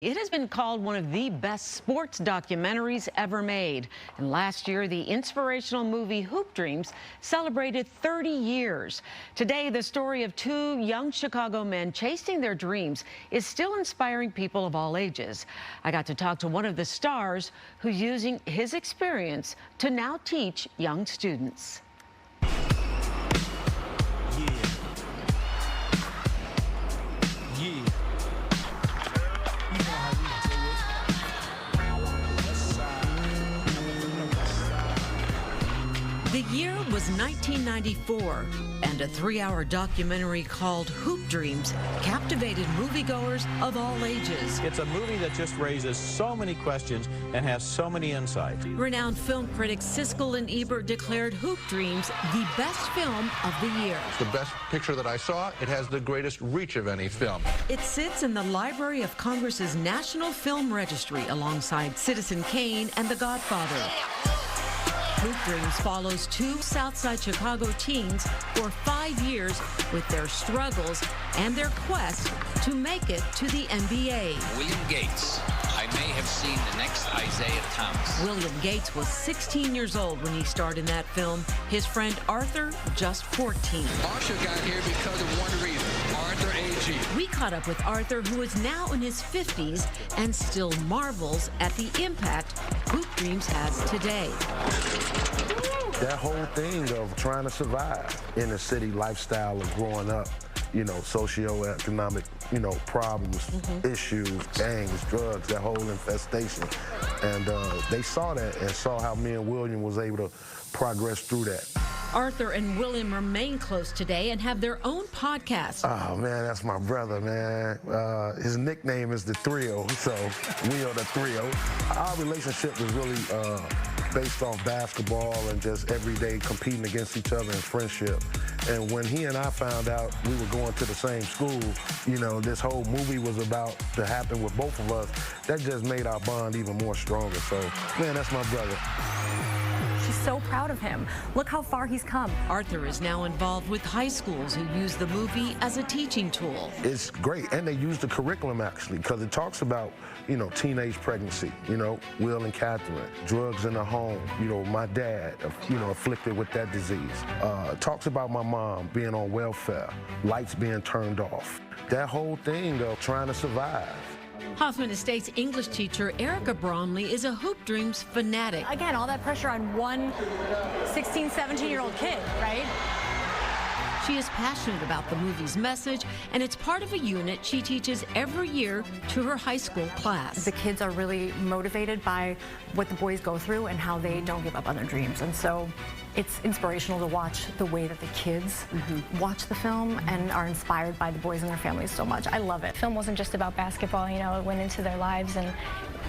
It has been called one of the best sports documentaries ever made. And last year, the inspirational movie Hoop Dreams celebrated 30 years. Today, the story of two young Chicago men chasing their dreams is still inspiring people of all ages. I got to talk to one of the stars who's using his experience to now teach young students. The year was 1994, and a 3-hour documentary called Hoop Dreams captivated moviegoers of all ages. It's a movie that just raises so many questions and has so many insights. Renowned film critics Siskel and Ebert declared Hoop Dreams the best film of the year. It's the best picture that I saw. It has the greatest reach of any film. It sits in the Library of Congress's National Film Registry alongside Citizen Kane and The Godfather. Hoop Dreams follows two Southside Chicago teens for 5 years with their struggles and their quest to make it to the NBA. William Gates. I may have seen the next Isaiah Thomas. William Gates was 16 years old when he starred in that film. His friend Arthur, just 14. Marshall got here because of one reason. Arthur A.G. We caught up with Arthur, who is now in his 50s and still marvels at the impact Hoop Dreams has today. That whole thing of trying to survive in the city lifestyle of growing up, you know, socioeconomic, you know, problems, issues, gangs, drugs, that whole infestation. And they saw that and saw how me and William was able to progress through that. Arthur and William remain close today and have their own podcast. Oh, man, that's my brother, man. His nickname is the Thrill, so we are the Thrill. Our relationship was really based on basketball and just every day competing against each other in friendship. And when he and I found out we were going to the same school, you know, this whole movie was about to happen with both of us. That just made our bond even more stronger. So, man, that's my brother. She's so proud of him. Look how far he's come. Arthur is now involved with high schools who use the movie as a teaching tool. It's great, and they use the curriculum actually, because it talks about, you know, teenage pregnancy, you know, Will and Catherine, drugs in the home, you know, my dad, you know, afflicted with that disease. It talks about my mom being on welfare, lights being turned off. That whole thing of trying to survive. Hoffman Estates English teacher Erica Bromley is a Hoop Dreams fanatic. Again, all that pressure on one 16, 17-year-old kid, right? She is passionate about the movie's message, and it's part of a unit she teaches every year to her high school class. The kids are really motivated by what the boys go through and how they don't give up on their dreams. And so it's inspirational to watch the way that the kids watch the film and are inspired by the boys and their families so much. I love it. Film wasn't just about basketball, you know, it went into their lives and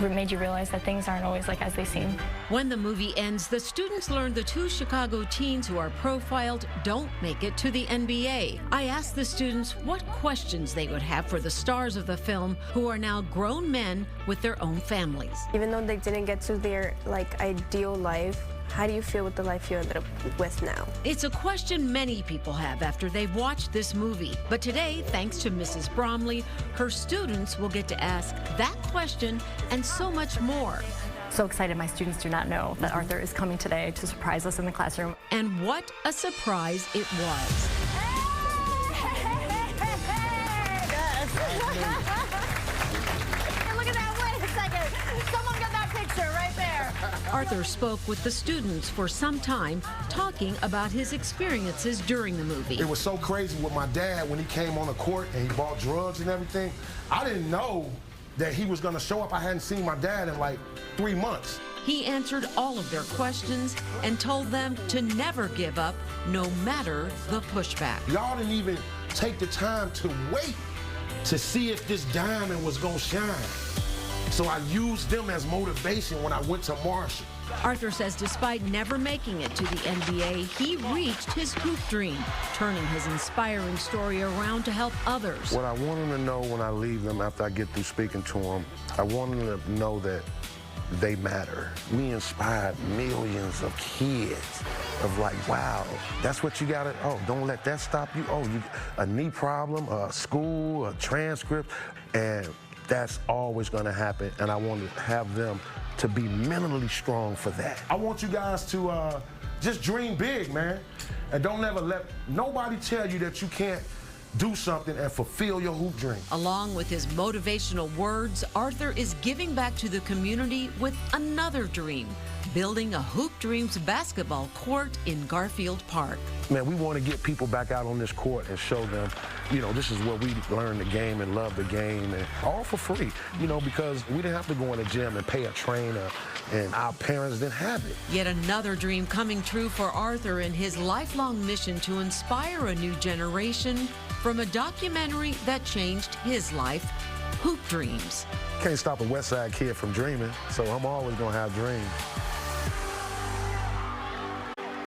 it made you realize that things aren't always like as they seem. When the movie ends, the students learn the two Chicago teens who are profiled don't make it to the NBA. I asked the students what questions they would have for the stars of the film, who are now grown men with their own families. Even though they didn't get to their ideal life, how do you feel with the life you ended up with now? It's a question many people have after they've watched this movie. But today, thanks to Mrs. Bromley, her students will get to ask that question and so much more. So excited my students do not know that Arthur is coming today to surprise us in the classroom. And what a surprise it was. Look at that, wait a second. Someone get that picture right there. Arthur spoke with the students for some time, talking about his experiences during the movie. It was so crazy with my dad when he came on the court and he bought drugs and everything. I didn't know that he was going to show up. I hadn't seen my dad in like 3 months. He answered all of their questions and told them to never give up, no matter the pushback. Y'all didn't even take the time to wait to see if this diamond was going to shine. So I used them as motivation when I went to Marshall. Arthur says despite never making it to the NBA, he reached his hoop dream, turning his inspiring story around to help others. What I want them to know when I leave them after I get through speaking to them, I want them to know that they matter. We inspired millions of kids of like, wow, that's what you gotta, oh, don't let that stop you. Oh, you a knee problem, a school, a transcript, and that's always gonna happen, and I want to have them to be mentally strong for that. I want you guys to just dream big, man, and don't ever let nobody tell you that you can't do something and fulfill your hoop dream. Along with his motivational words, Arthur is giving back to the community with another dream, building a Hoop Dreams basketball court in Garfield Park. Man, we want to get people back out on this court and show them, you know, this is where we learn the game and love the game, and all for free, you know, because we didn't have to go in the gym and pay a trainer, and our parents didn't have it. Yet another dream coming true for Arthur in his lifelong mission to inspire a new generation from a documentary that changed his life, Hoop Dreams. Can't stop a West Side kid from dreaming, so I'm always gonna have dreams.